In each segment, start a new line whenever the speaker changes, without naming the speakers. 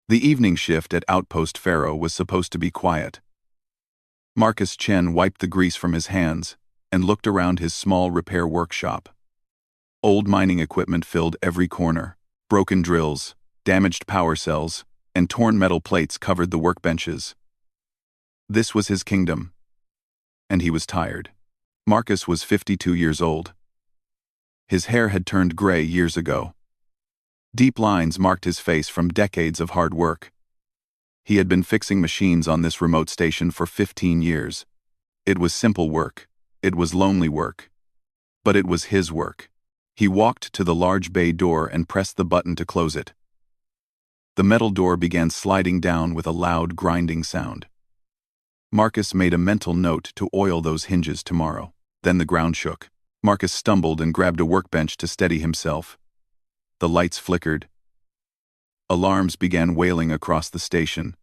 The evening shift at Outpost Pharaoh was supposed to be quiet. Marcus Chen wiped the grease from his hands and looked around his small repair workshop. Old mining equipment filled every corner. Broken drills, damaged power cells, and torn metal plates covered the workbenches. This was his kingdom. And he was tired. Marcus was 52 years old. His hair had turned gray years ago. Deep lines marked his face from decades of hard work. He had been fixing machines on this remote station for 15 years. It was simple work. It was lonely work. But it was his work. He walked to the large bay door and pressed the button to close it. The metal door began sliding down with a loud grinding sound. Marcus made a mental note to oil those hinges tomorrow. Then the ground shook. Marcus stumbled and grabbed a workbench to steady himself. The lights flickered. Alarms began wailing across the station.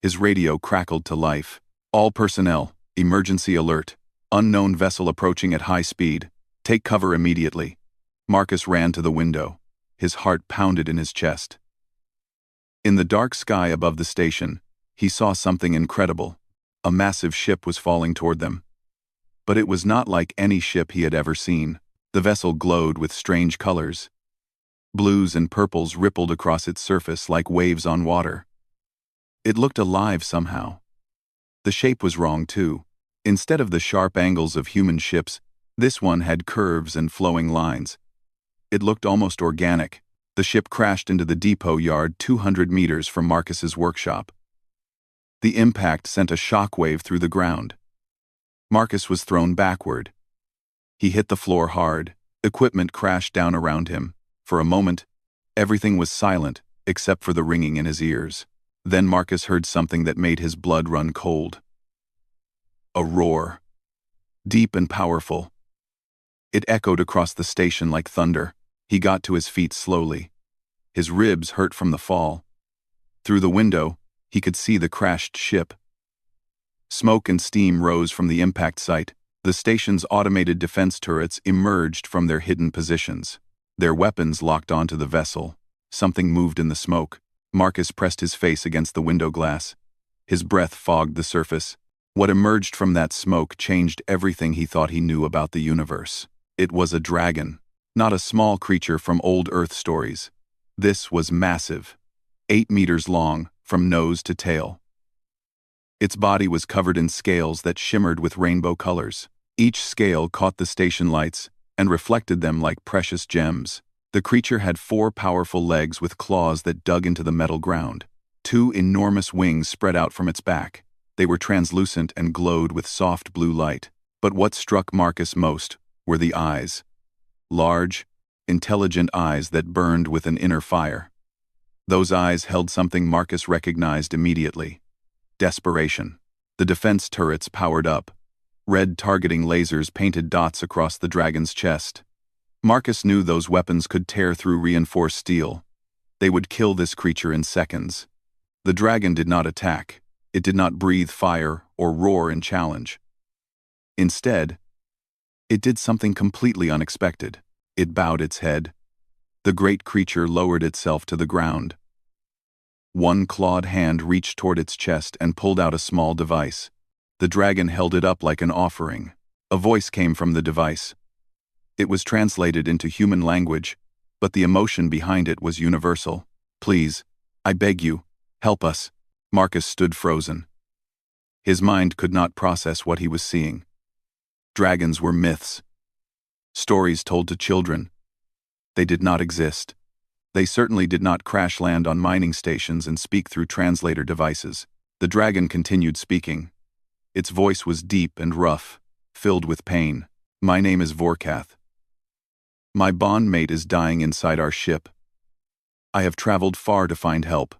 His radio crackled to life. All personnel, emergency alert. Unknown vessel approaching at high speed. Take cover immediately. Marcus ran to the window. His heart pounded in his chest. In the dark sky above the station, he saw something incredible. A massive ship was falling toward them. But it was not like any ship he had ever seen. The vessel glowed with strange colors. Blues and purples rippled across its surface like waves on water. It looked alive somehow. The shape was wrong too. Instead of the sharp angles of human ships, this one had curves and flowing lines. It looked almost organic. The ship crashed into the depot yard 200 meters from Marcus's workshop. The impact sent a shockwave through the ground. Marcus was thrown backward. He hit the floor hard. Equipment crashed down around him. For a moment, everything was silent except for the ringing in his ears. Then Marcus heard something that made his blood run cold. A roar. Deep and powerful. It echoed across the station like thunder. He got to his feet slowly. His ribs hurt from the fall. Through the window, he could see the crashed ship. Smoke and steam rose from the impact site. The station's automated defense turrets emerged from their hidden positions. Their weapons locked onto the vessel. Something moved in the smoke. Marcus pressed his face against the window glass. His breath fogged the surface. What emerged from that smoke changed everything he thought he knew about the universe. It was a dragon, not a small creature from old Earth stories. This was massive, 8 meters long, from nose to tail. Its body was covered in scales that shimmered with rainbow colors. Each scale caught the station lights and reflected them like precious gems. The creature had 4 powerful legs with claws that dug into the metal ground. 2 enormous wings spread out from its back. They were translucent and glowed with soft blue light. But what struck Marcus most were the eyes. Large, intelligent eyes that burned with an inner fire. Those eyes held something Marcus recognized immediately. Desperation. The defense turrets powered up. Red targeting lasers painted dots across the dragon's chest. Marcus knew those weapons could tear through reinforced steel. They would kill this creature in seconds. The dragon did not attack. It did not breathe fire or roar in challenge. Instead, it did something completely unexpected. It bowed its head. The great creature lowered itself to the ground. One clawed hand reached toward its chest and pulled out a small device. The dragon held it up like an offering. A voice came from the device. It was translated into human language, but the emotion behind it was universal. "Please, I beg you, help us." Marcus stood frozen. His mind could not process what he was seeing. Dragons were myths. Stories told to children. They did not exist. They certainly did not crash land on mining stations and speak through translator devices. The dragon continued speaking. Its voice was deep and rough, filled with pain. "My name is Vorkath. My bond mate is dying inside our ship. I have traveled far to find help.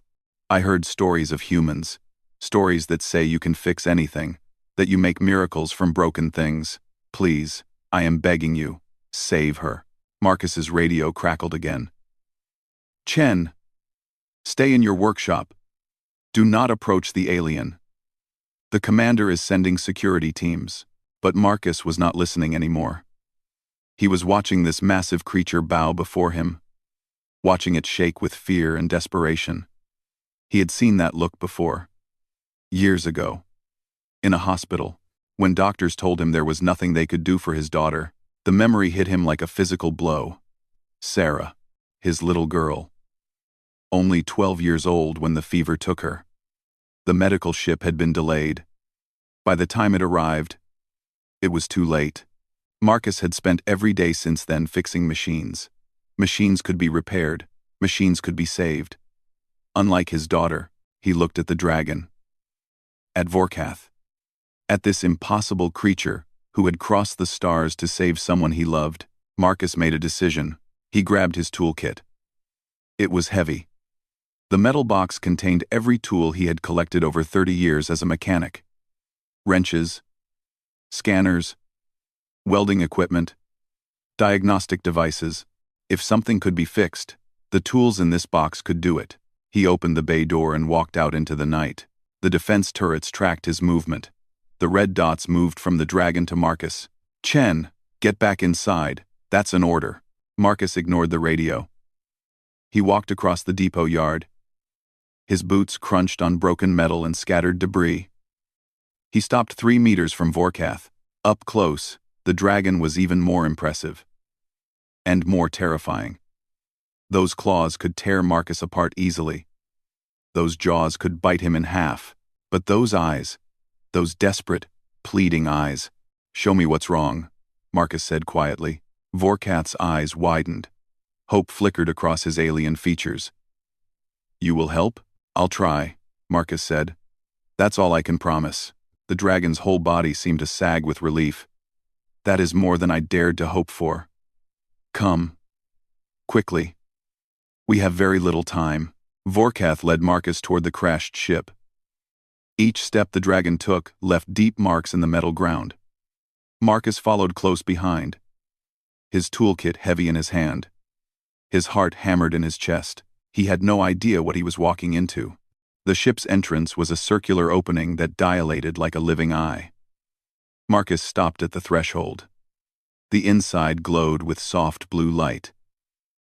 I heard stories of humans, stories that say you can fix anything, that you make miracles from broken things. Please, I am begging you, save her." Marcus's radio crackled again. "Chen, stay in your workshop. Do not approach the alien. The commander is sending security teams." But Marcus was not listening anymore. He was watching this massive creature bow before him, watching it shake with fear and desperation. He had seen that look before. Years ago. In a hospital. When doctors told him there was nothing they could do for his daughter, the memory hit him like a physical blow. Sarah. His little girl. Only 12 years old when the fever took her. The medical ship had been delayed. By the time it arrived, it was too late. Marcus had spent every day since then fixing machines. Machines could be repaired. Machines could be saved. Unlike his daughter, he looked at the dragon. At Vorkath. At this impossible creature who had crossed the stars to save someone he loved. Marcus made a decision. He grabbed his toolkit. It was heavy. The metal box contained every tool he had collected over 30 years as a mechanic. Wrenches, scanners, welding equipment, diagnostic devices. If something could be fixed, the tools in this box could do it. He opened the bay door and walked out into the night. The defense turrets tracked his movement. The red dots moved from the dragon to Marcus. "Chen, get back inside. That's an order." Marcus ignored the radio. He walked across the depot yard. His boots crunched on broken metal and scattered debris. He stopped 3 meters from Vorkath. Up close, the dragon was even more impressive. And more terrifying. Those claws could tear Marcus apart easily. Those jaws could bite him in half. But those eyes, those desperate, pleading eyes. "Show me what's wrong," Marcus said quietly. Vorkath's eyes widened. Hope flickered across his alien features. "You will help?" "I'll try," Marcus said. "That's all I can promise." The dragon's whole body seemed to sag with relief. "That is more than I dared to hope for. Come. Quickly. We have very little time." Vorkath led Marcus toward the crashed ship. Each step the dragon took left deep marks in the metal ground. Marcus followed close behind, his toolkit heavy in his hand. His heart hammered in his chest. He had no idea what he was walking into. The ship's entrance was a circular opening that dilated like a living eye. Marcus stopped at the threshold. The inside glowed with soft blue light.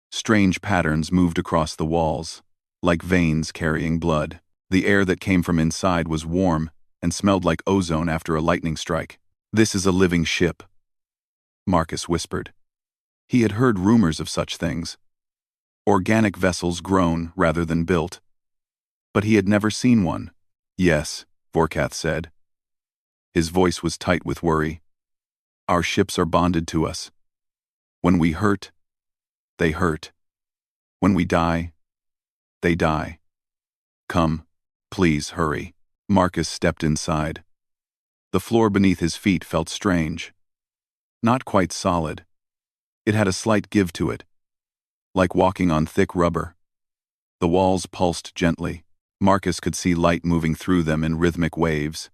Strange patterns moved across the walls, like veins carrying blood. The air that came from inside was warm and smelled like ozone after a lightning strike. "This is a living ship," Marcus whispered. He had heard rumors of such things. Organic vessels grown rather than built. But he had never seen one. "Yes," Vorkath said. His voice was tight with worry. "Our ships are bonded to us. When we hurt, they hurt. When we die, they die. Come, please hurry." Marcus stepped inside. The floor beneath his feet felt strange. Not quite solid. It had a slight give to it, like walking on thick rubber. The walls pulsed gently. Marcus could see light moving through them in rhythmic waves.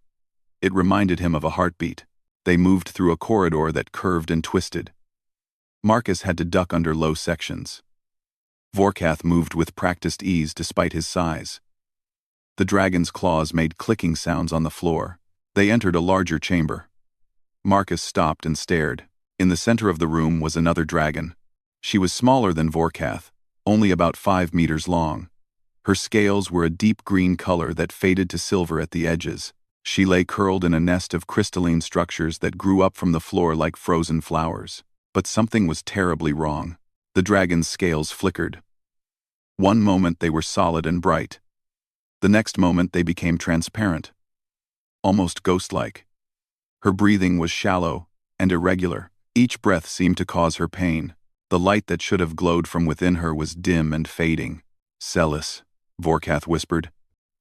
It reminded him of a heartbeat. They moved through a corridor that curved and twisted. Marcus had to duck under low sections. Vorkath moved with practiced ease despite his size. The dragon's claws made clicking sounds on the floor. They entered a larger chamber. Marcus stopped and stared. In the center of the room was another dragon. She was smaller than Vorkath, only about 5 meters long. Her scales were a deep green color that faded to silver at the edges. She lay curled in a nest of crystalline structures that grew up from the floor like frozen flowers. But something was terribly wrong. The dragon's scales flickered. One moment they were solid and bright. The next moment they became transparent, almost ghost-like. Her breathing was shallow and irregular. Each breath seemed to cause her pain. The light that should have glowed from within her was dim and fading. "Celis," Vorkath whispered.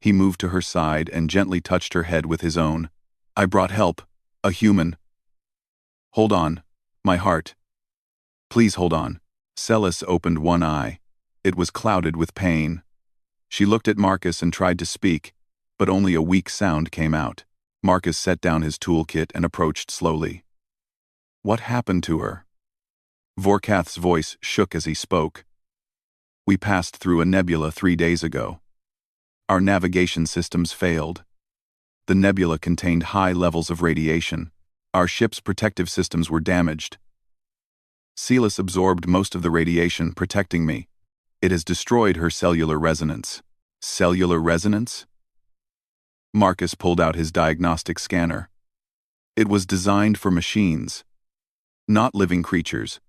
He moved to her side and gently touched her head with his own. "I brought help. A human." "Hold on. My heart. Please hold on." Celis opened one eye. It was clouded with pain. She looked at Marcus and tried to speak, but only a weak sound came out. Marcus set down his toolkit and approached slowly. "What happened to her?" Vorkath's voice shook as he spoke. "We passed through a nebula 3 days ago. Our navigation systems failed. The nebula contained high levels of radiation. Our ship's protective systems were damaged. Celis absorbed most of the radiation, protecting me. It has destroyed her cellular resonance." Cellular resonance? Marcus pulled out his diagnostic scanner. It was designed for machines, not living creatures.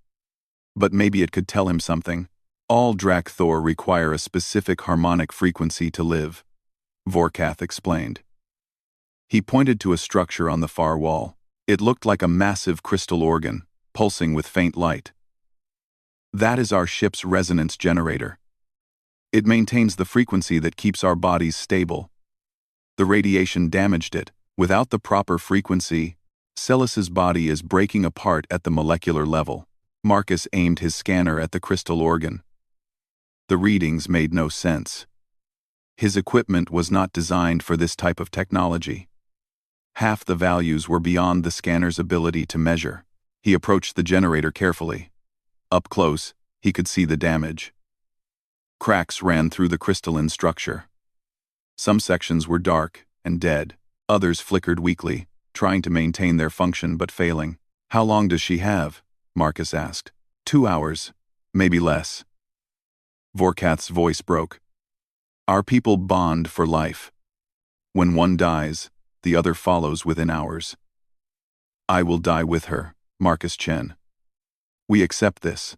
But maybe it could tell him something. All Drakthor require a specific harmonic frequency to live, Vorkath explained. He pointed to a structure on the far wall. It looked like a massive crystal organ, pulsing with faint light. That is our ship's resonance generator. It maintains the frequency that keeps our bodies stable. The radiation damaged it. Without the proper frequency, Celis's body is breaking apart at the molecular level. Marcus aimed his scanner at the crystal organ. The readings made no sense. His equipment was not designed for this type of technology. Half the values were beyond the scanner's ability to measure. He approached the generator carefully. Up close, he could see the damage. Cracks ran through the crystalline structure. Some sections were dark and dead. Others flickered weakly, trying to maintain their function but failing. "How long does she have?" Marcus asked. 2 hours, maybe less. Vorkath's voice broke. "Our people bond for life. When one dies, the other follows within hours. I will die with her, Marcus Chen. We accept this.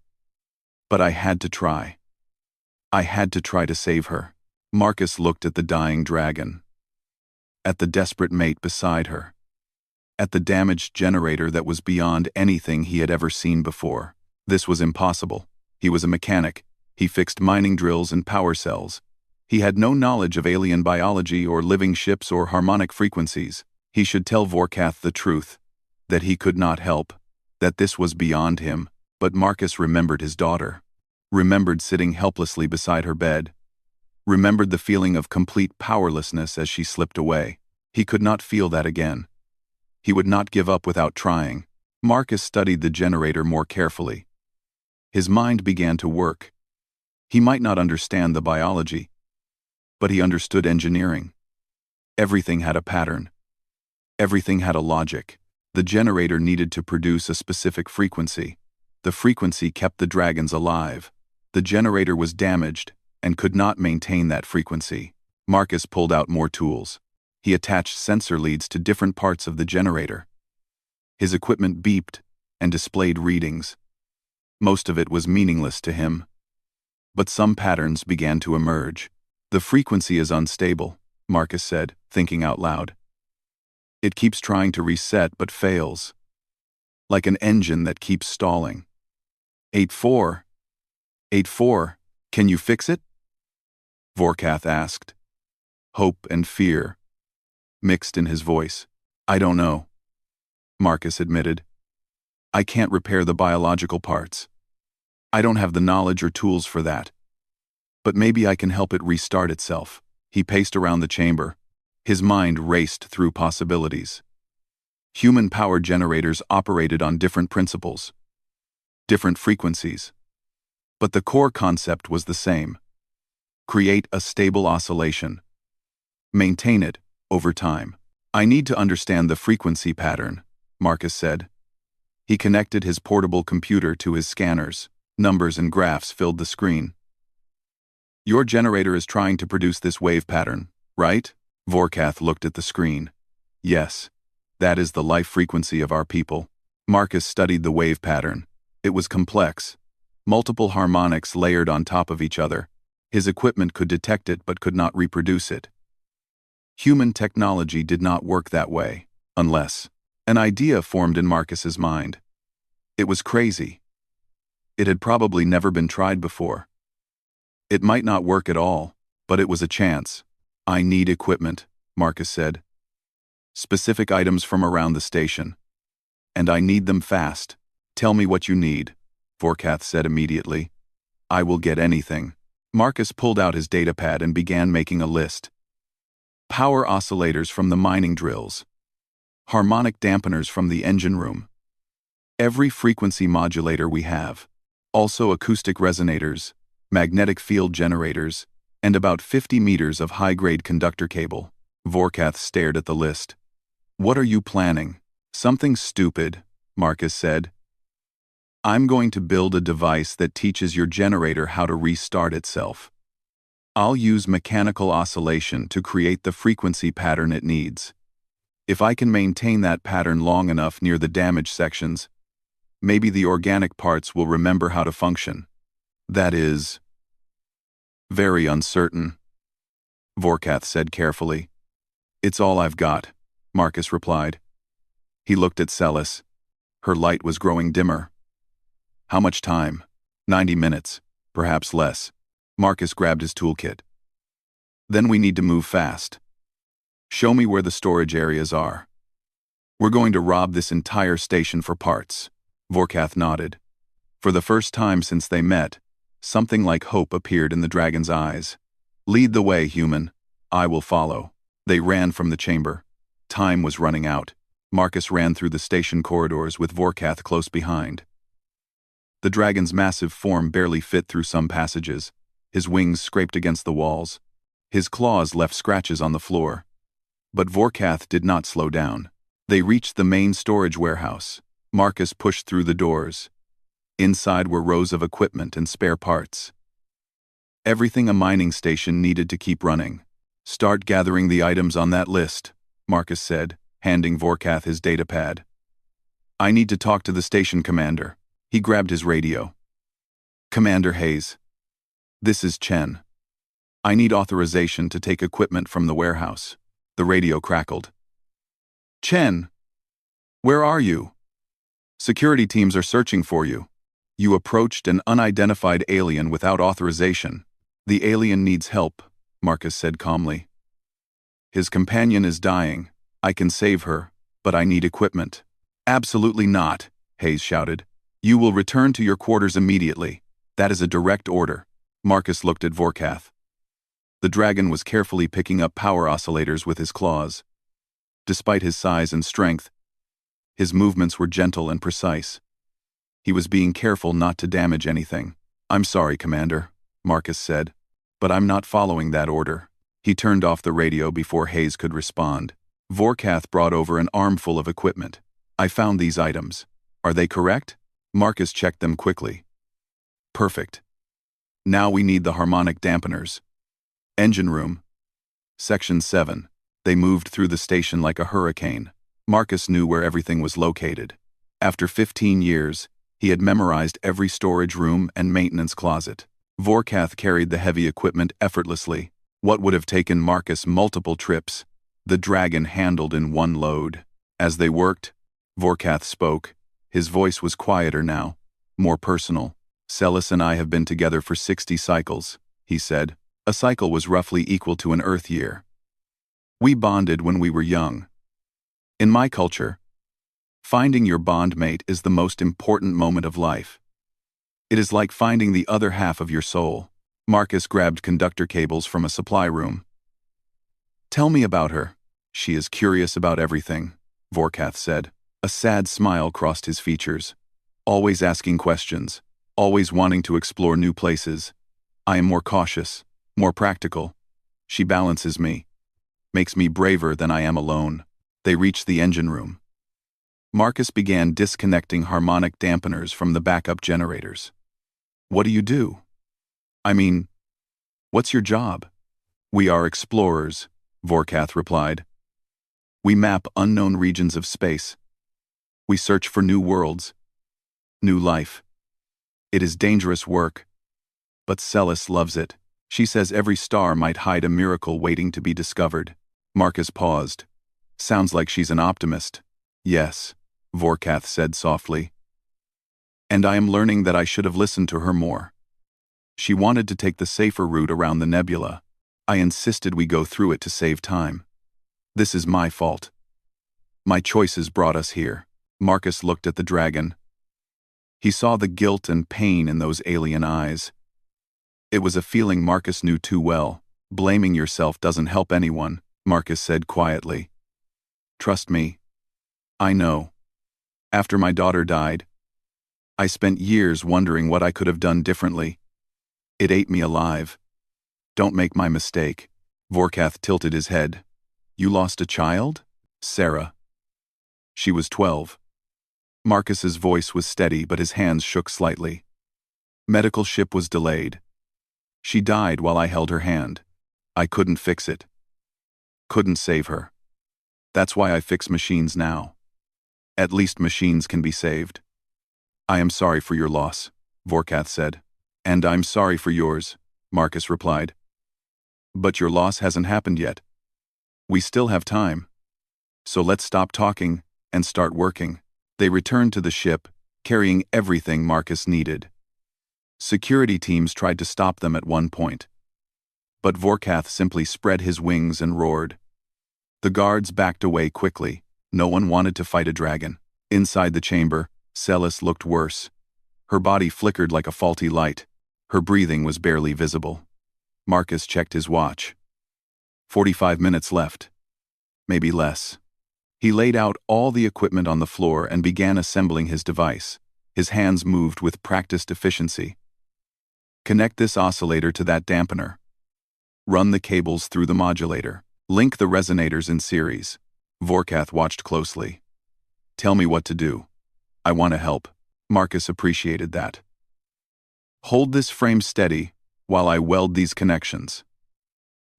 But I had to try. I had to try to save her." Marcus looked at the dying dragon. At the desperate mate beside her. At the damaged generator that was beyond anything he had ever seen before. This was impossible. He was a mechanic. He fixed mining drills and power cells. He had no knowledge of alien biology or living ships or harmonic frequencies. He should tell Vorkath the truth, that he could not help, that this was beyond him. But Marcus remembered his daughter. Remembered sitting helplessly beside her bed. Remembered the feeling of complete powerlessness as she slipped away. He could not feel that again. He would not give up without trying. Marcus studied the generator more carefully. His mind began to work. He might not understand the biology, but he understood engineering. Everything had a pattern. Everything had a logic. The generator needed to produce a specific frequency. The frequency kept the dragons alive. The generator was damaged and could not maintain that frequency. Marcus pulled out more tools. He attached sensor leads to different parts of the generator. His equipment beeped and displayed readings. Most of it was meaningless to him. But some patterns began to emerge. "The frequency is unstable," Marcus said, thinking out loud. "It keeps trying to reset but fails. Like an engine that keeps stalling." 84. 84. Can you fix it?" Vorkath asked. Hope and fear mixed in his voice. "I don't know," Marcus admitted. "I can't repair the biological parts. I don't have the knowledge or tools for that. But maybe I can help it restart itself." He paced around the chamber. His mind raced through possibilities. Human power generators operated on different principles, different frequencies. But the core concept was the same. Create a stable oscillation. Maintain it over time. "I need to understand the frequency pattern," Marcus said. He connected his portable computer to his scanners. Numbers and graphs filled the screen. "Your generator is trying to produce this wave pattern, right?" Vorkath looked at the screen. "Yes. That is the life frequency of our people." Marcus studied the wave pattern. It was complex. Multiple harmonics layered on top of each other. His equipment could detect it but could not reproduce it. Human technology did not work that way, unless an idea formed in Marcus's mind. It was crazy. It had probably never been tried before. It might not work at all, but it was a chance. "I need equipment," Marcus said. "Specific items from around the station. And I need them fast." "Tell me what you need," Vorkath said immediately. "I will get anything." Marcus pulled out his datapad and began making a list. Power oscillators from the mining drills. Harmonic dampeners from the engine room. Every frequency modulator we have. Also acoustic resonators, magnetic field generators, and about 50 meters of high-grade conductor cable. Vorkath stared at the list. "What are you planning?" "Something stupid," Marcus said. "I'm going to build a device that teaches your generator how to restart itself. I'll use mechanical oscillation to create the frequency pattern it needs. If I can maintain that pattern long enough near the damaged sections, maybe the organic parts will remember how to function. That is very uncertain, Vorkath said carefully. It's all I've got, Marcus replied. He looked at Celis. Her light was growing dimmer. How much time? 90 minutes, perhaps less. Marcus grabbed his toolkit. Then we need to move fast. Show me where the storage areas are. We're going to rob this entire station for parts. Vorkath nodded. For the first time since they met, something like hope appeared in the dragon's eyes. Lead the way, human. I will follow. They ran from the chamber. Time was running out. Marcus ran through the station corridors with Vorkath close behind. The dragon's massive form barely fit through some passages. His wings scraped against the walls. His claws left scratches on the floor. But Vorkath did not slow down. They reached the main storage warehouse. Marcus pushed through the doors. Inside were rows of equipment and spare parts. Everything a mining station needed to keep running. Start gathering the items on that list, Marcus said, handing Vorkath his datapad. I need to talk to the station commander. He grabbed his radio. Commander Hayes. This is Chen. I need authorization to take equipment from the warehouse. The radio crackled. Chen! Where are you? Security teams are searching for you. You approached an unidentified alien without authorization. The alien needs help, Marcus said calmly. His companion is dying. I can save her, but I need equipment. Absolutely not, Hayes shouted. You will return to your quarters immediately. That is a direct order. Marcus looked at Vorkath. The dragon was carefully picking up power oscillators with his claws. Despite his size and strength, his movements were gentle and precise. He was being careful not to damage anything. I'm sorry, Commander, Marcus said, but I'm not following that order. He turned off the radio before Hayes could respond. Vorkath brought over an armful of equipment. I found these items. Are they correct? Marcus checked them quickly. Perfect. Now we need the harmonic dampeners. Engine room. Section 7. They moved through the station like a hurricane. Marcus knew where everything was located. After 15 years, he had memorized every storage room and maintenance closet. Vorkath carried the heavy equipment effortlessly. What would have taken Marcus multiple trips, the dragon handled in one load. As they worked, Vorkath spoke. His voice was quieter now, more personal. Celis and I have been together for 60 cycles, he said. A cycle was roughly equal to an Earth year. We bonded when we were young. In my culture, finding your bondmate is the most important moment of life. It is like finding the other half of your soul. Marcus grabbed conductor cables from a supply room. Tell me about her. She is curious about everything, Vorkath said. A sad smile crossed his features. Always asking questions, always wanting to explore new places. I am more cautious, more practical. She balances me, makes me braver than I am alone. They reached the engine room. Marcus began disconnecting harmonic dampeners from the backup generators. What do you do? I mean, what's your job? We are explorers, Vorkath replied. We map unknown regions of space. We search for new worlds, new life. It is dangerous work, but Celis loves it. She says every star might hide a miracle waiting to be discovered. Marcus paused. Sounds like she's an optimist. Yes, Vorkath said softly. And I am learning that I should have listened to her more. She wanted to take the safer route around the nebula. I insisted we go through it to save time. This is my fault. My choices brought us here. Marcus looked at the dragon. He saw the guilt and pain in those alien eyes. It was a feeling Marcus knew too well. Blaming yourself doesn't help anyone, Marcus said quietly. Trust me. I know. After my daughter died, I spent years wondering what I could have done differently. It ate me alive. Don't make my mistake. Vorkath tilted his head. You lost a child? Sarah. She was 12. Marcus's voice was steady, but his hands shook slightly. Medical ship was delayed. She died while I held her hand. I couldn't fix it. Couldn't save her. That's why I fix machines now. At least machines can be saved. I am sorry for your loss, Vorkath said. And I'm sorry for yours, Marcus replied. But your loss hasn't happened yet. We still have time. So let's stop talking and start working. They returned to the ship, carrying everything Marcus needed. Security teams tried to stop them at one point. But Vorkath simply spread his wings and roared. The guards backed away quickly. No one wanted to fight a dragon. Inside the chamber, Celis looked worse. Her body flickered like a faulty light. Her breathing was barely visible. Marcus checked his watch. 45 minutes left. Maybe less. He laid out all the equipment on the floor and began assembling his device. His hands moved with practiced efficiency. Connect this oscillator to that dampener. Run the cables through the modulator. Link the resonators in series. Vorkath watched closely. Tell me what to do. I want to help. Marcus appreciated that. Hold this frame steady while I weld these connections.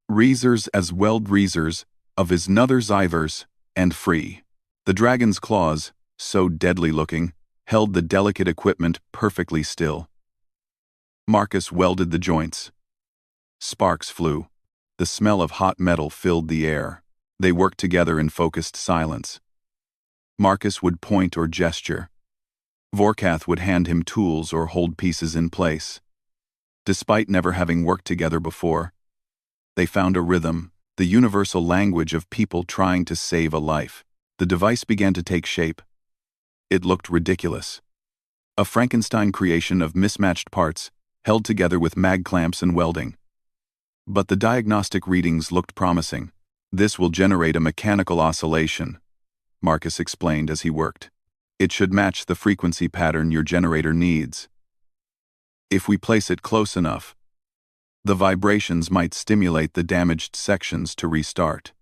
Reasers as weld reasers of his nother zivers and free. The dragon's claws, so deadly looking, held the delicate equipment perfectly still. Marcus welded the joints. Sparks flew. The smell of hot metal filled the air. They worked together in focused silence. Marcus would point or gesture. Vorkath would hand him tools or hold pieces in place. Despite never having worked together before, they found a rhythm, the universal language of people trying to save a life. The device began to take shape. It looked ridiculous. A Frankenstein creation of mismatched parts, held together with mag clamps and welding. But the diagnostic readings looked promising. This will generate a mechanical oscillation, Marcus explained as he worked. It should match the frequency pattern your generator needs. If we place it close enough, the vibrations might stimulate the damaged sections to restart.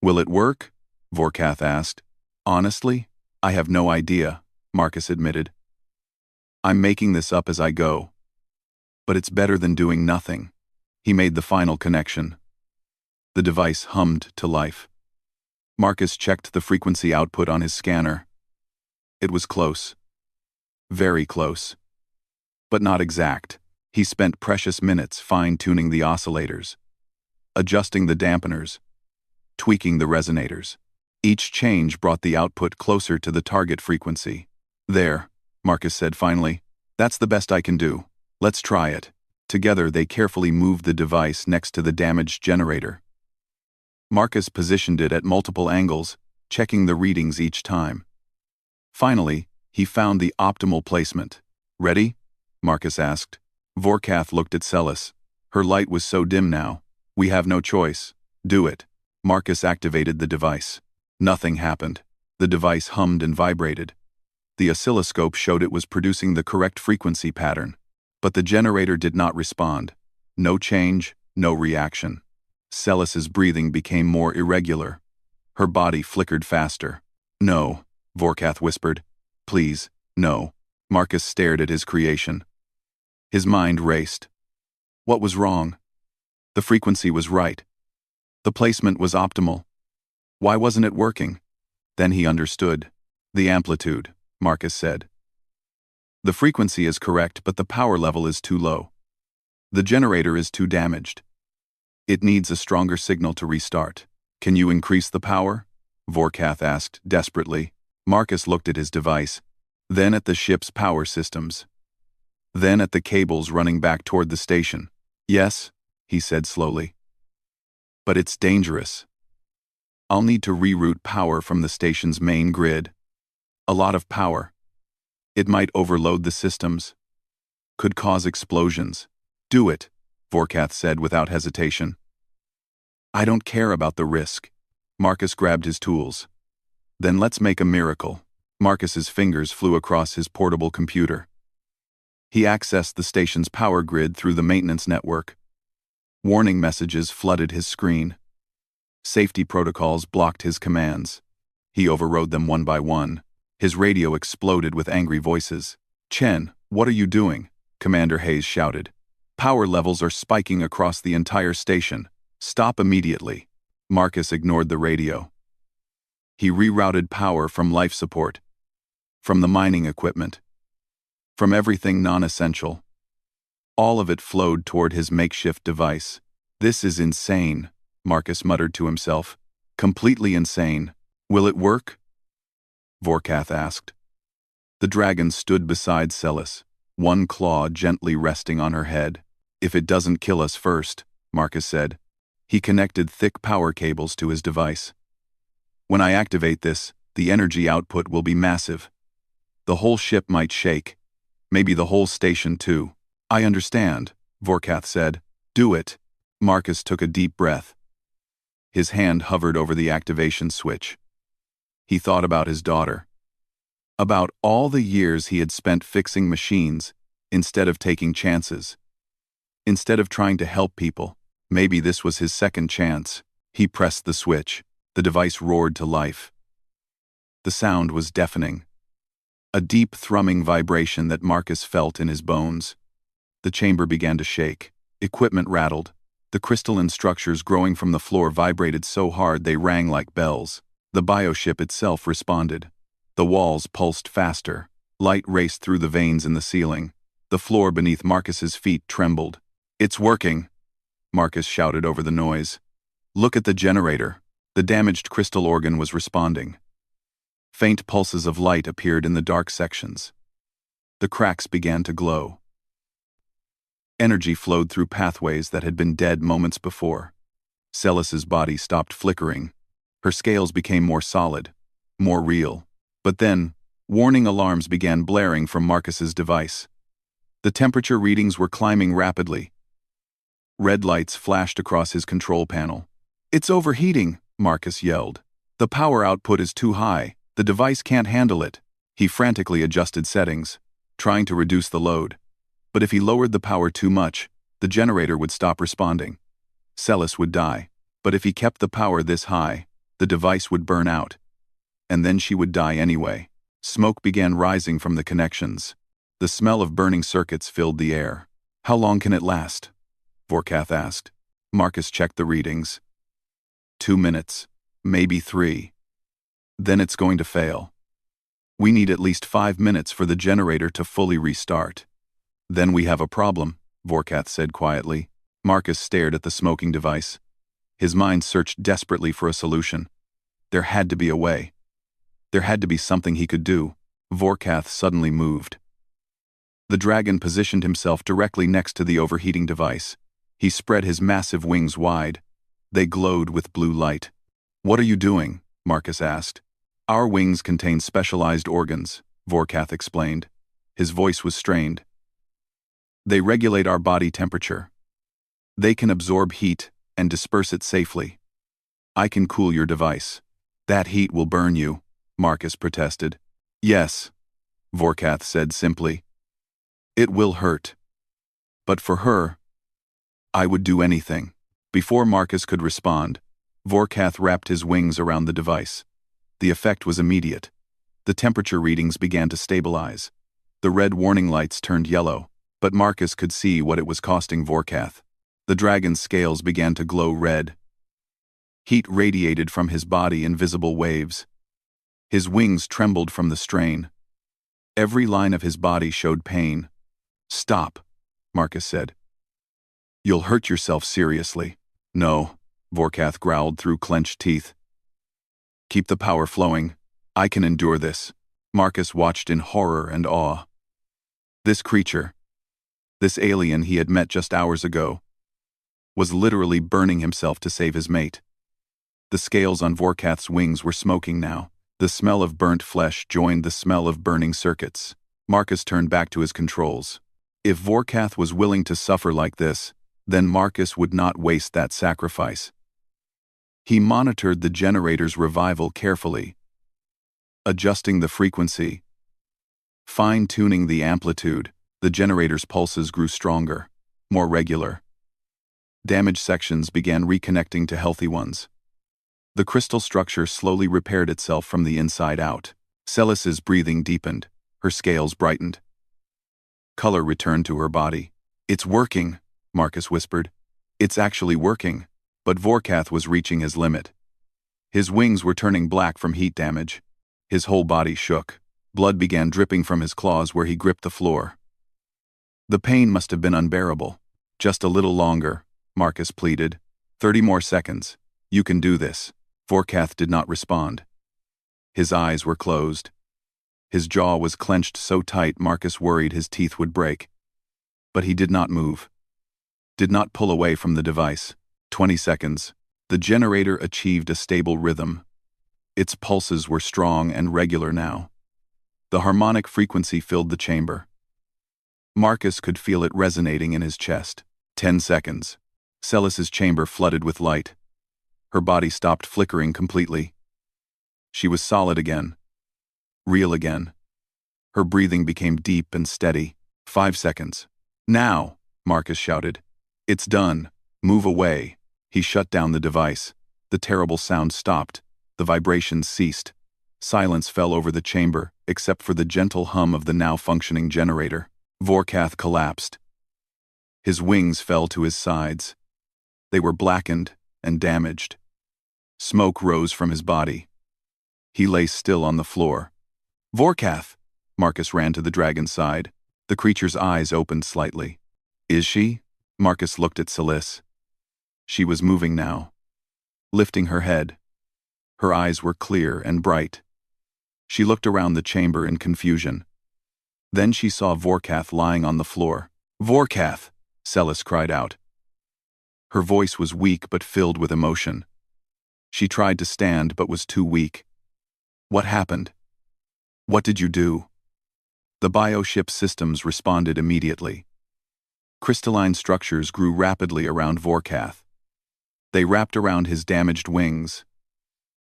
Will it work? Vorkath asked. Honestly, I have no idea, Marcus admitted. I'm making this up as I go. But it's better than doing nothing. He made the final connection. The device hummed to life. Marcus checked the frequency output on his scanner. It was close. Very close. But not exact. He spent precious minutes fine-tuning the oscillators, adjusting the dampeners, tweaking the resonators. Each change brought the output closer to the target frequency. There, Marcus said finally. That's the best I can do. Let's try it. Together they carefully moved the device next to the damaged generator. Marcus positioned it at multiple angles, checking the readings each time. Finally, he found the optimal placement. Ready? Marcus asked. Vorkath looked at Celis. Her light was so dim now. We have no choice. Do it. Marcus activated the device. Nothing happened. The device hummed and vibrated. The oscilloscope showed it was producing the correct frequency pattern. But the generator did not respond. No change, no reaction. Celis's breathing became more irregular. Her body flickered faster. No, Vorkath whispered. Please, no. Marcus stared at his creation. His mind raced. What was wrong? The frequency was right. The placement was optimal. Why wasn't it working? Then he understood. The amplitude, Marcus said. The frequency is correct, but the power level is too low. The generator is too damaged. It needs a stronger signal to restart. Can you increase the power? Vorkath asked desperately. Marcus looked at his device, then at the ship's power systems, then at the cables running back toward the station. Yes, he said slowly. But it's dangerous. I'll need to reroute power from the station's main grid. A lot of power. It might overload the systems. Could cause explosions. Do it, Vorkath said without hesitation. I don't care about the risk. Marcus grabbed his tools. Then let's make a miracle. Marcus's fingers flew across his portable computer. He accessed the station's power grid through the maintenance network. Warning messages flooded his screen. Safety protocols blocked his commands. He overrode them one by one. His radio exploded with angry voices. Chen, what are you doing? Commander Hayes shouted. Power levels are spiking across the entire station. Stop immediately. Marcus ignored the radio. He rerouted power from life support, from the mining equipment, from everything non-essential. All of it flowed toward his makeshift device. This is insane, Marcus muttered to himself. Completely insane. Will it work? Vorkath asked. The dragon stood beside Celis, one claw gently resting on her head. If it doesn't kill us first, Marcus said. He connected thick power cables to his device. When I activate this, the energy output will be massive. The whole ship might shake. Maybe the whole station too. I understand, Vorkath said. Do it. Marcus took a deep breath. His hand hovered over the activation switch. He thought about his daughter. About all the years he had spent fixing machines, instead of taking chances. Instead of trying to help people, maybe this was his second chance. He pressed the switch. The device roared to life. The sound was deafening. A deep thrumming vibration that Marcus felt in his bones. The chamber began to shake. Equipment rattled. The crystalline structures growing from the floor vibrated so hard they rang like bells. The bioship itself responded. The walls pulsed faster. Light raced through the veins in the ceiling. The floor beneath Marcus's feet trembled. It's working, Marcus shouted over the noise. Look at the generator. The damaged crystal organ was responding. Faint pulses of light appeared in the dark sections. The cracks began to glow. Energy flowed through pathways that had been dead moments before. Celis's body stopped flickering. Her scales became more solid, more real. But then, warning alarms began blaring from Marcus's device. The temperature readings were climbing rapidly. Red lights flashed across his control panel. It's overheating, Marcus yelled. The power output is too high. The device can't handle it. He frantically adjusted settings, trying to reduce the load. But if he lowered the power too much, the generator would stop responding. Celis would die. But if he kept the power this high, the device would burn out. And then she would die anyway. Smoke began rising from the connections. The smell of burning circuits filled the air. How long can it last? Vorkath asked. Marcus checked the readings. 2 minutes, maybe 3. Then it's going to fail. We need at least 5 minutes for the generator to fully restart. Then we have a problem, Vorkath said quietly. Marcus stared at the smoking device. His mind searched desperately for a solution. There had to be a way. There had to be something he could do. Vorkath suddenly moved. The dragon positioned himself directly next to the overheating device. He spread his massive wings wide. They glowed with blue light. What are you doing? Marcus asked. Our wings contain specialized organs, Vorkath explained. His voice was strained. They regulate our body temperature. They can absorb heat and disperse it safely. I can cool your device. That heat will burn you, Marcus protested. Yes, Vorkath said simply. It will hurt. But for her, I would do anything. Before Marcus could respond, Vorkath wrapped his wings around the device. The effect was immediate. The temperature readings began to stabilize. The red warning lights turned yellow, but Marcus could see what it was costing Vorkath. The dragon's scales began to glow red. Heat radiated from his body in visible waves. His wings trembled from the strain. Every line of his body showed pain. Stop, Marcus said. You'll hurt yourself seriously. No, Vorkath growled through clenched teeth. Keep the power flowing. I can endure this. Marcus watched in horror and awe. This creature, this alien he had met just hours ago, was literally burning himself to save his mate. The scales on Vorkath's wings were smoking now. The smell of burnt flesh joined the smell of burning circuits. Marcus turned back to his controls. If Vorkath was willing to suffer like this, then Marcus would not waste that sacrifice. He monitored the generator's revival carefully, adjusting the frequency, fine-tuning the amplitude. The generator's pulses grew stronger, more regular. Damaged sections began reconnecting to healthy ones. The crystal structure slowly repaired itself from the inside out. Celis's breathing deepened. Her scales brightened. Color returned to her body. It's working, Marcus whispered. It's actually working. But Vorkath was reaching his limit. His wings were turning black from heat damage. His whole body shook. Blood began dripping from his claws where he gripped the floor. The pain must have been unbearable. Just a little longer, Marcus pleaded. 30 more seconds. You can do this. Vorkath did not respond. His eyes were closed. His jaw was clenched so tight Marcus worried his teeth would break. But he did not move. Did not pull away from the device. 20 seconds. The generator achieved a stable rhythm. Its pulses were strong and regular now. The harmonic frequency filled the chamber. Marcus could feel it resonating in his chest. 10 seconds. Celis's chamber flooded with light. Her body stopped flickering completely. She was solid again. Real again. Her breathing became deep and steady. 5 seconds. Now, Marcus shouted. It's done. Move away. He shut down the device. The terrible sound stopped. The vibrations ceased. Silence fell over the chamber, except for the gentle hum of the now functioning generator. Vorkath collapsed. His wings fell to his sides. They were blackened and damaged. Smoke rose from his body. He lay still on the floor. Vorkath! Marcus ran to the dragon's side. The creature's eyes opened slightly. Is she? Marcus looked at Cilis. She was moving now. Lifting her head. Her eyes were clear and bright. She looked around the chamber in confusion. Then she saw Vorkath lying on the floor. Vorkath! Celis cried out. Her voice was weak but filled with emotion. She tried to stand but was too weak. What happened? What did you do? The bioship systems responded immediately. Crystalline structures grew rapidly around Vorkath. They wrapped around his damaged wings.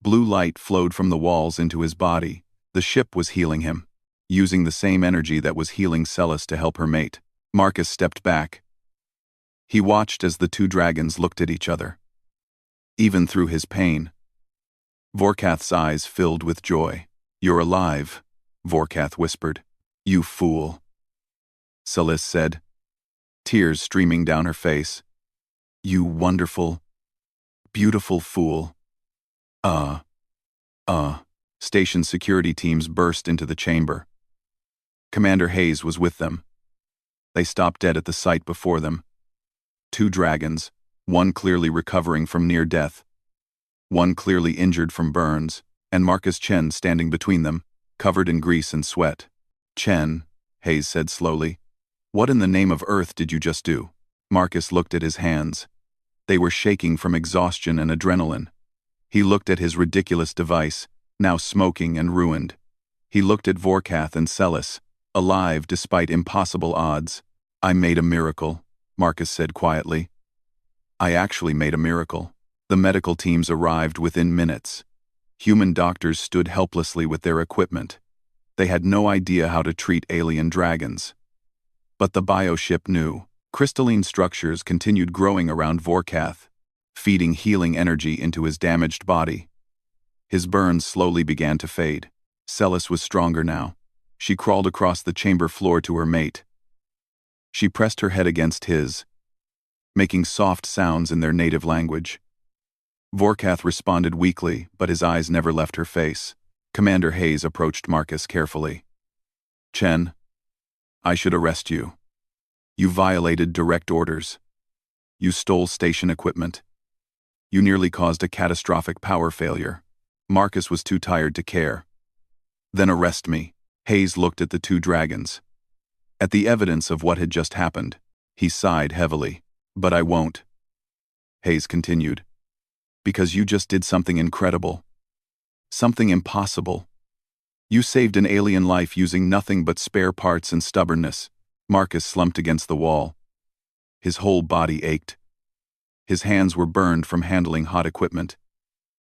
Blue light flowed from the walls into his body. The ship was healing him, using the same energy that was healing Celis to help her mate. Marcus stepped back. He watched as the two dragons looked at each other. Even through his pain, Vorkath's eyes filled with joy. You're alive, Vorkath whispered. You fool, Celis said, tears streaming down her face. You wonderful, beautiful fool. Station security teams burst into the chamber. Commander Hayes was with them. They stopped dead at the sight before them. Two dragons, one clearly recovering from near death, one clearly injured from burns, and Marcus Chen standing between them, covered in grease and sweat. Chen, Hayes said slowly, what in the name of Earth did you just do? Marcus looked at his hands. They were shaking from exhaustion and adrenaline. He looked at his ridiculous device, now smoking and ruined. He looked at Vorkath and Celis, alive despite impossible odds. I made a miracle, Marcus said quietly. I actually made a miracle. The medical teams arrived within minutes. Human doctors stood helplessly with their equipment. They had no idea how to treat alien dragons. But the bioship knew. Crystalline structures continued growing around Vorkath, feeding healing energy into his damaged body. His burns slowly began to fade. Celis was stronger now. She crawled across the chamber floor to her mate. She pressed her head against his, making soft sounds in their native language. Vorkath responded weakly, but his eyes never left her face. Commander Hayes approached Marcus carefully. Chen, I should arrest you. You violated direct orders. You stole station equipment. You nearly caused a catastrophic power failure. Marcus was too tired to care. Then arrest me. Hayes looked at the two dragons. At the evidence of what had just happened, he sighed heavily. But I won't. Hayes continued. Because you just did something incredible. Something impossible. You saved an alien life using nothing but spare parts and stubbornness. Marcus slumped against the wall. His whole body ached. His hands were burned from handling hot equipment.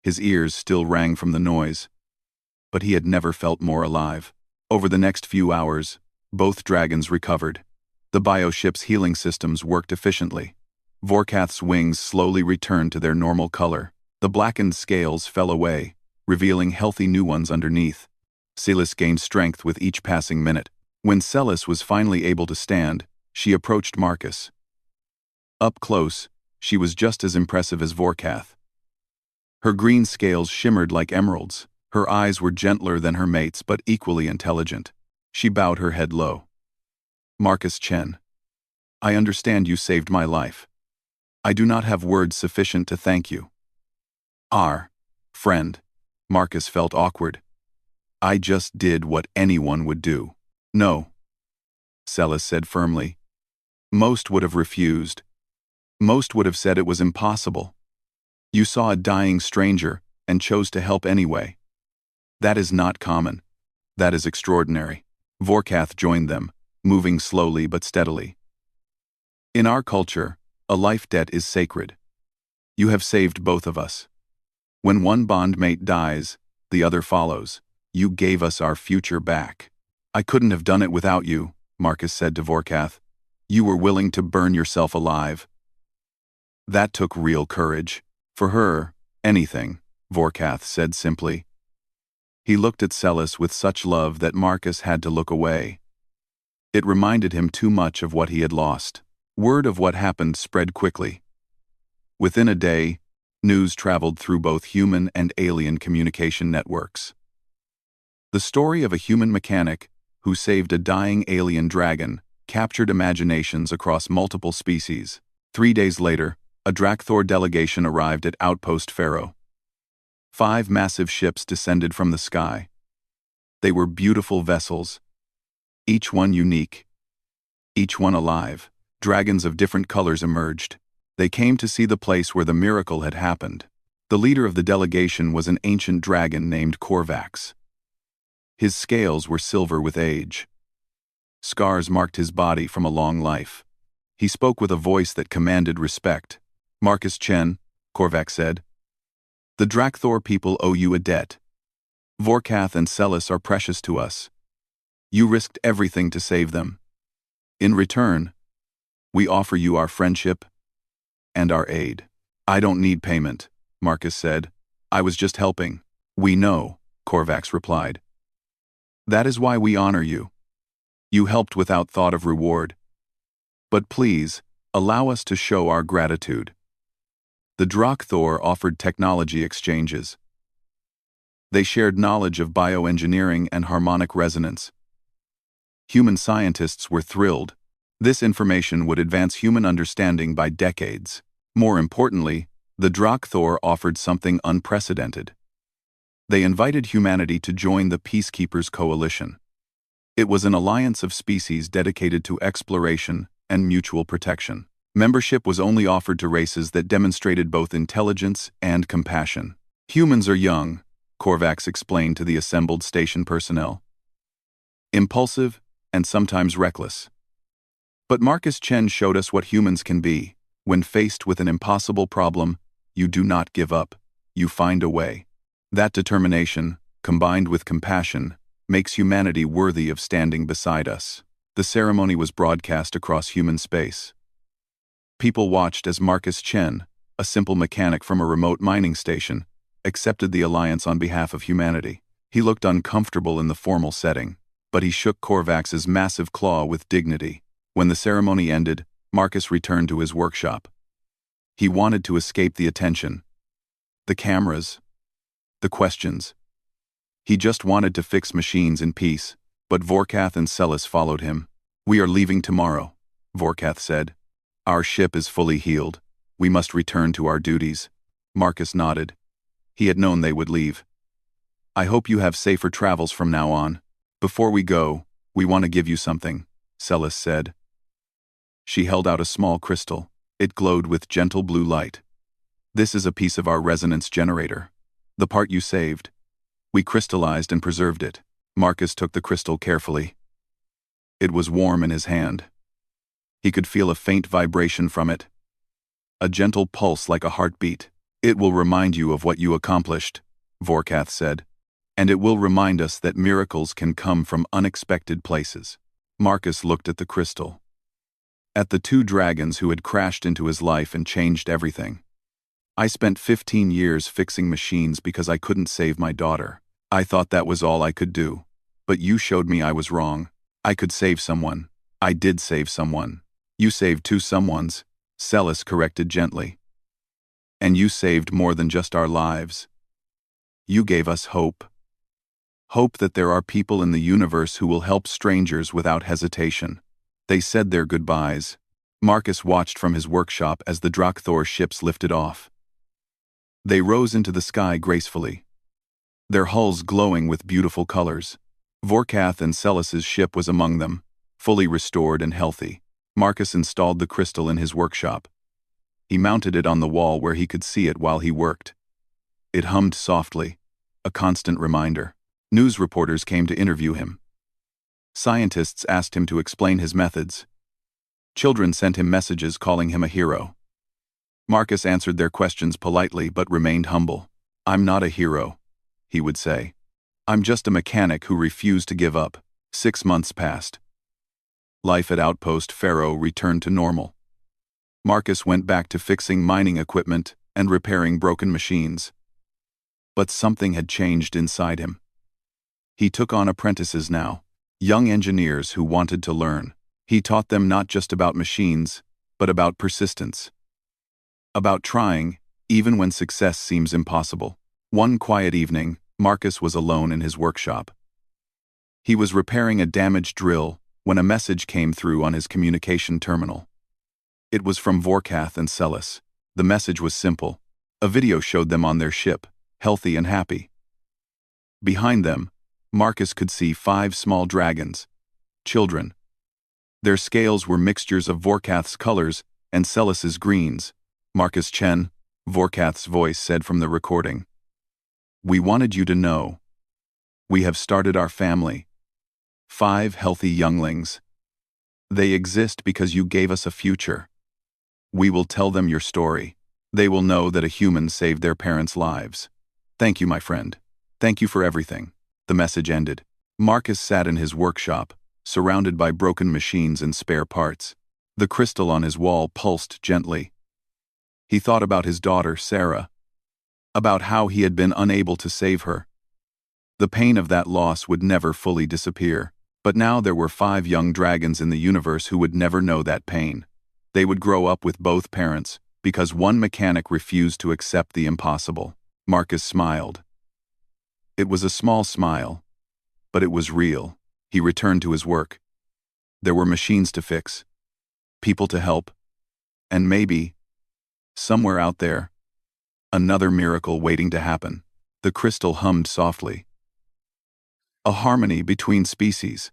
His ears still rang from the noise. But he had never felt more alive. Over the next few hours, both dragons recovered. The bioship's healing systems worked efficiently. Vorkath's wings slowly returned to their normal color. The blackened scales fell away, revealing healthy new ones underneath. Celis gained strength with each passing minute. When Celis was finally able to stand, she approached Marcus. Up close, she was just as impressive as Vorkath. Her green scales shimmered like emeralds. Her eyes were gentler than her mates but equally intelligent. She bowed her head low. Marcus Chen, I understand you saved my life. I do not have words sufficient to thank you. Our friend. Marcus felt awkward. I just did what anyone would do. No, Celis said firmly. Most would have refused. Most would have said it was impossible. You saw a dying stranger and chose to help anyway. That is not common. That is extraordinary. Vorkath joined them, moving slowly but steadily. In our culture, a life debt is sacred. You have saved both of us. When one bondmate dies, the other follows. You gave us our future back. I couldn't have done it without you, Marcus said to Vorkath. You were willing to burn yourself alive. That took real courage. For her, anything, Vorkath said simply. He looked at Celis with such love that Marcus had to look away. It reminded him too much of what he had lost. Word of what happened spread quickly. Within a day, news traveled through both human and alien communication networks. The story of a human mechanic who saved a dying alien dragon captured imaginations across multiple species. 3 days later, a Drakthor delegation arrived at Outpost Pharaoh. 5 massive ships descended from the sky. They were beautiful vessels, each one unique, each one alive. Dragons of different colors emerged. They came to see the place where the miracle had happened. The leader of the delegation was an ancient dragon named Korvax. His scales were silver with age. Scars marked his body from a long life. He spoke with a voice that commanded respect. Marcus Chen, Korvax said, the Drakthor people owe you a debt. Vorkath and Celis are precious to us. You risked everything to save them. In return, we offer you our friendship and our aid. I don't need payment, Marcus said. I was just helping. We know, Korvax replied. That is why we honor you. You helped without thought of reward. But please, allow us to show our gratitude. The Drakthor offered technology exchanges. They shared knowledge of bioengineering and harmonic resonance. Human scientists were thrilled. This information would advance human understanding by decades. More importantly, the Drakthor offered something unprecedented. They invited humanity to join the Peacekeepers Coalition. It was an alliance of species dedicated to exploration and mutual protection. Membership was only offered to races that demonstrated both intelligence and compassion. Humans are young, Korvax explained to the assembled station personnel. Impulsive and sometimes reckless. But Marcus Chen showed us what humans can be. When faced with an impossible problem, you do not give up. You find a way. That determination, combined with compassion, makes humanity worthy of standing beside us. The ceremony was broadcast across human space. People watched as Marcus Chen, a simple mechanic from a remote mining station, accepted the alliance on behalf of humanity. He looked uncomfortable in the formal setting, but he shook Korvax's massive claw with dignity. When the ceremony ended, Marcus returned to his workshop. He wanted to escape the attention, the cameras, the questions. He just wanted to fix machines in peace, but Vorkath and Celis followed him. We are leaving tomorrow, Vorkath said. Our ship is fully healed. We must return to our duties. Marcus nodded. He had known they would leave. I hope you have safer travels from now on. Before we go, we want to give you something, Celis said. She held out a small crystal. It glowed with gentle blue light. This is a piece of our resonance generator. The part you saved. We crystallized and preserved it. Marcus took the crystal carefully. It was warm in his hand. He could feel a faint vibration from it. A gentle pulse like a heartbeat. It will remind you of what you accomplished, Vorkath said. And it will remind us that miracles can come from unexpected places. Marcus looked at the crystal. At the 2 dragons who had crashed into his life and changed everything. I spent 15 years fixing machines because I couldn't save my daughter. I thought that was all I could do. But you showed me I was wrong. I could save someone. I did save someone. You saved 2 someones, Celis corrected gently. And you saved more than just our lives. You gave us hope. Hope that there are people in the universe who will help strangers without hesitation. They said their goodbyes. Marcus watched from his workshop as the Drakthor ships lifted off. They rose into the sky gracefully, their hulls glowing with beautiful colors. Vorkath and Celis's ship was among them, fully restored and healthy. Marcus installed the crystal in his workshop. He mounted it on the wall where he could see it while he worked. It hummed softly, a constant reminder. News reporters came to interview him. Scientists asked him to explain his methods. Children sent him messages calling him a hero. Marcus answered their questions politely but remained humble. "I'm not a hero," he would say. "I'm just a mechanic who refused to give up." 6 months passed. Life at Outpost Pharaoh returned to normal. Marcus went back to fixing mining equipment and repairing broken machines. But something had changed inside him. He took on apprentices now, young engineers who wanted to learn. He taught them not just about machines, but about persistence. About trying, even when success seems impossible. One quiet evening, Marcus was alone in his workshop. He was repairing a damaged drill when a message came through on his communication terminal. It was from Vorkath and Celis. The message was simple. A video showed them on their ship, healthy and happy. Behind them, Marcus could see 5 small dragons, children. Their scales were mixtures of Vorkath's colors and Celis's greens. "Marcus Chen," Vorkath's voice said from the recording. "We wanted you to know. We have started our family. 5 healthy younglings. They exist because you gave us a future. We will tell them your story. They will know that a human saved their parents' lives. Thank you, my friend. Thank you for everything." The message ended. Marcus sat in his workshop, surrounded by broken machines and spare parts. The crystal on his wall pulsed gently. He thought about his daughter, Sarah, about how he had been unable to save her. The pain of that loss would never fully disappear, but now there were 5 young dragons in the universe who would never know that pain. They would grow up with both parents, because one mechanic refused to accept the impossible. Marcus smiled. It was a small smile, but it was real. He returned to his work. There were machines to fix, people to help, and maybe, somewhere out there, another miracle waiting to happen. The crystal hummed softly. A harmony between species.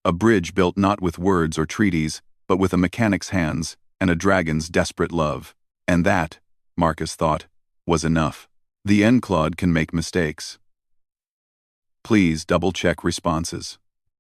A bridge built not with words or treaties, but with a mechanic's hands and a dragon's desperate love. And that, Marcus thought, was enough. The Enclod can make mistakes. Please double-check responses.